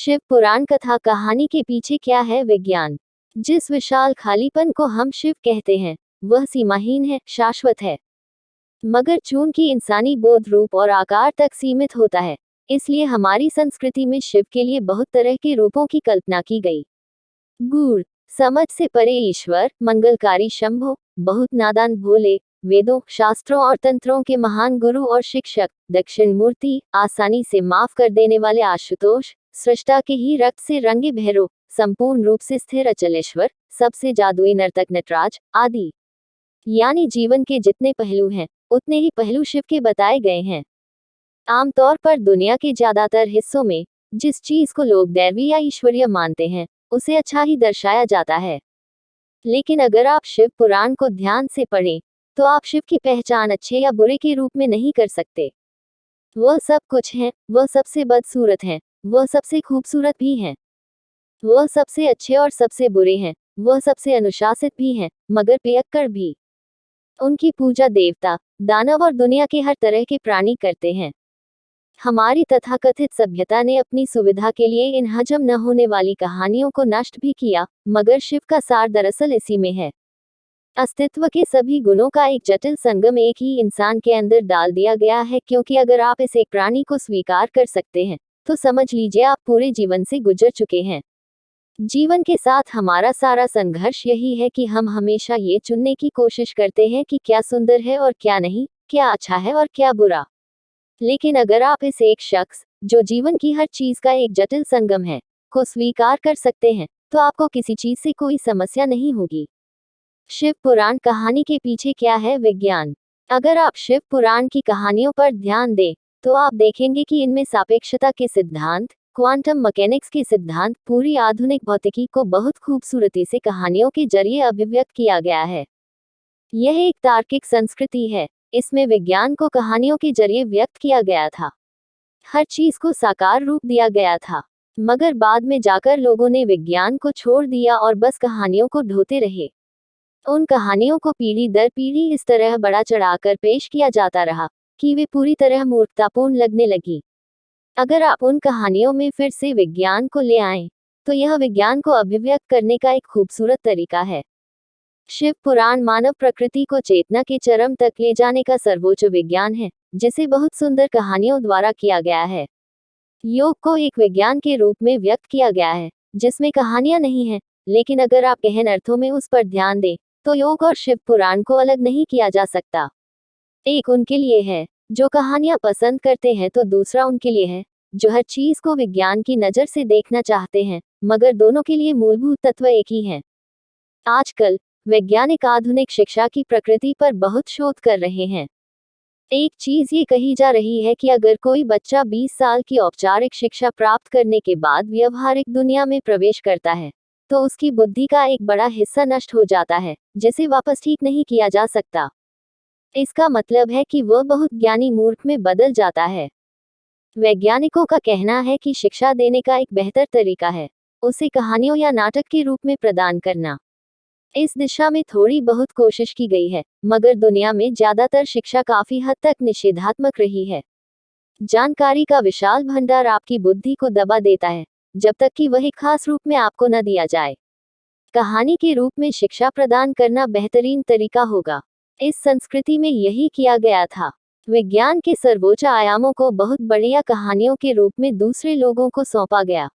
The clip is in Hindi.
शिव पुराण कथा कहानी के पीछे क्या है विज्ञान। जिस विशाल खालीपन को हम शिव कहते हैं वह सीमाहीन है, शाश्वत है, मगर चूंकि इंसानी बोध रूप और आकार तक सीमित होता है, इसलिए हमारी संस्कृति में शिव के लिए बहुत तरह के रूपों की कल्पना की गई। गूढ़ समझ से परे ईश्वर, मंगलकारी शंभो, बहुत नादान भोले, वेदों, शास्त्रों और तंत्रों के महान गुरु और शिक्षक, दक्षिण मूर्ति, आसानी से माफ कर देने वाले आशुतोष, सृष्टा के ही रक्त से रंगे भैरव, संपूर्ण रूप से स्थिर अचलेश्वर, सबसे जादुई नर्तक नटराज आदि। यानी जीवन के जितने पहलू हैं उतने ही पहलू शिव के बताए गए हैं। आमतौर पर दुनिया के ज्यादातर हिस्सों में जिस चीज को लोग दैवी या ईश्वरीय मानते हैं उसे अच्छा ही दर्शाया जाता है, लेकिन अगर आप शिव पुराण को ध्यान से पढ़ें तो आप शिव की पहचान अच्छे या बुरे के रूप में नहीं कर सकते। वह सब कुछ हैं, वह सबसे बदसूरत हैं, वह सबसे खूबसूरत भी हैं, वह सबसे अच्छे और सबसे बुरे हैं, वह सबसे अनुशासित भी हैं, मगर पियक्कड़ भी। उनकी पूजा देवता, दानव और दुनिया के हर तरह के प्राणी करते हैं। हमारी तथाकथित सभ्यता ने अपनी सुविधा के लिए इन हजम न होने वाली कहानियों को नष्ट भी किया, मगर शिव का सार दरअसल इसी में है। अस्तित्व के सभी गुणों का एक जटिल संगम एक ही इंसान के अंदर डाल दिया गया है, क्योंकि अगर आप इस एक प्राणी को स्वीकार कर सकते हैं तो समझ लीजिए आप पूरे जीवन से गुजर चुके हैं। जीवन के साथ हमारा सारा संघर्ष यही है कि हम हमेशा ये चुनने की कोशिश करते हैं कि क्या सुंदर है और क्या नहीं, क्या अच्छा है और क्या बुरा। लेकिन अगर आप इस एक शख्स, जो जीवन की हर चीज का एक जटिल संगम है, को स्वीकार कर सकते हैं तो आपको किसी चीज से कोई समस्या नहीं होगी। शिव पुराण कहानी के पीछे क्या है विज्ञान। अगर आप शिव पुराण की कहानियों पर ध्यान दें तो आप देखेंगे कि इनमें सापेक्षता के सिद्धांत, क्वांटम मैकेनिक्स के सिद्धांत, पूरी आधुनिक भौतिकी को बहुत खूबसूरती से कहानियों के जरिए अभिव्यक्त किया गया है। यह एक तार्किक संस्कृति है, इसमें विज्ञान को कहानियों के जरिए व्यक्त किया गया था, हर चीज को साकार रूप दिया गया था, मगर बाद में जाकर लोगों ने विज्ञान को छोड़ दिया और बस कहानियों को ढोते रहे। उन कहानियों को पीढ़ी दर पीढ़ी इस तरह बड़ा चढ़ाकर पेश किया जाता रहा कि वे पूरी तरह मूर्खतापूर्ण लगने लगी। अगर आप उन कहानियों में फिर से विज्ञान को ले आएं, तो यह विज्ञान को अभिव्यक्त करने का एक खूबसूरत तरीका है। शिव पुराण मानव प्रकृति को चेतना के चरम तक ले जाने का सर्वोच्च विज्ञान है, जिसे बहुत सुंदर कहानियों द्वारा किया गया है। योग को एक विज्ञान के रूप में व्यक्त किया गया है, जिसमें कहानियां नहीं हैं, लेकिन अगर आप गहन अर्थों में उस पर ध्यान दें तो योग और शिव पुराण को अलग नहीं किया जा सकता। एक उनके लिए है जो कहानियां पसंद करते हैं, तो दूसरा उनके लिए है जो हर चीज को विज्ञान की नजर से देखना चाहते हैं, मगर दोनों के लिए मूलभूत तत्व एक ही हैं। आजकल वैज्ञानिक आधुनिक शिक्षा की प्रकृति पर बहुत शोध कर रहे हैं। एक चीज ये कही जा रही है कि अगर कोई बच्चा 20 साल की औपचारिक शिक्षा प्राप्त करने के बाद व्यवहारिक दुनिया में प्रवेश करता है तो उसकी बुद्धि का एक बड़ा हिस्सा नष्ट हो जाता है, जिसे वापस ठीक नहीं किया जा सकता। इसका मतलब है कि वह बहुत ज्ञानी मूर्ख में बदल जाता है। वैज्ञानिकों का कहना है कि शिक्षा देने का एक बेहतर तरीका है उसे कहानियों या नाटक के रूप में प्रदान करना। इस दिशा में थोड़ी बहुत कोशिश की गई है, मगर दुनिया में ज्यादातर शिक्षा काफी हद तक निषेधात्मक रही है। जानकारी का विशाल भंडार आपकी बुद्धि को दबा देता है जब तक कि वह एक खास रूप में आपको न दिया जाए। कहानी के रूप में शिक्षा प्रदान करना बेहतरीन तरीका होगा। इस संस्कृति में यही किया गया था। विज्ञान के सर्वोच्च आयामों को बहुत बढ़िया कहानियों के रूप में दूसरे लोगों को सौंपा गया।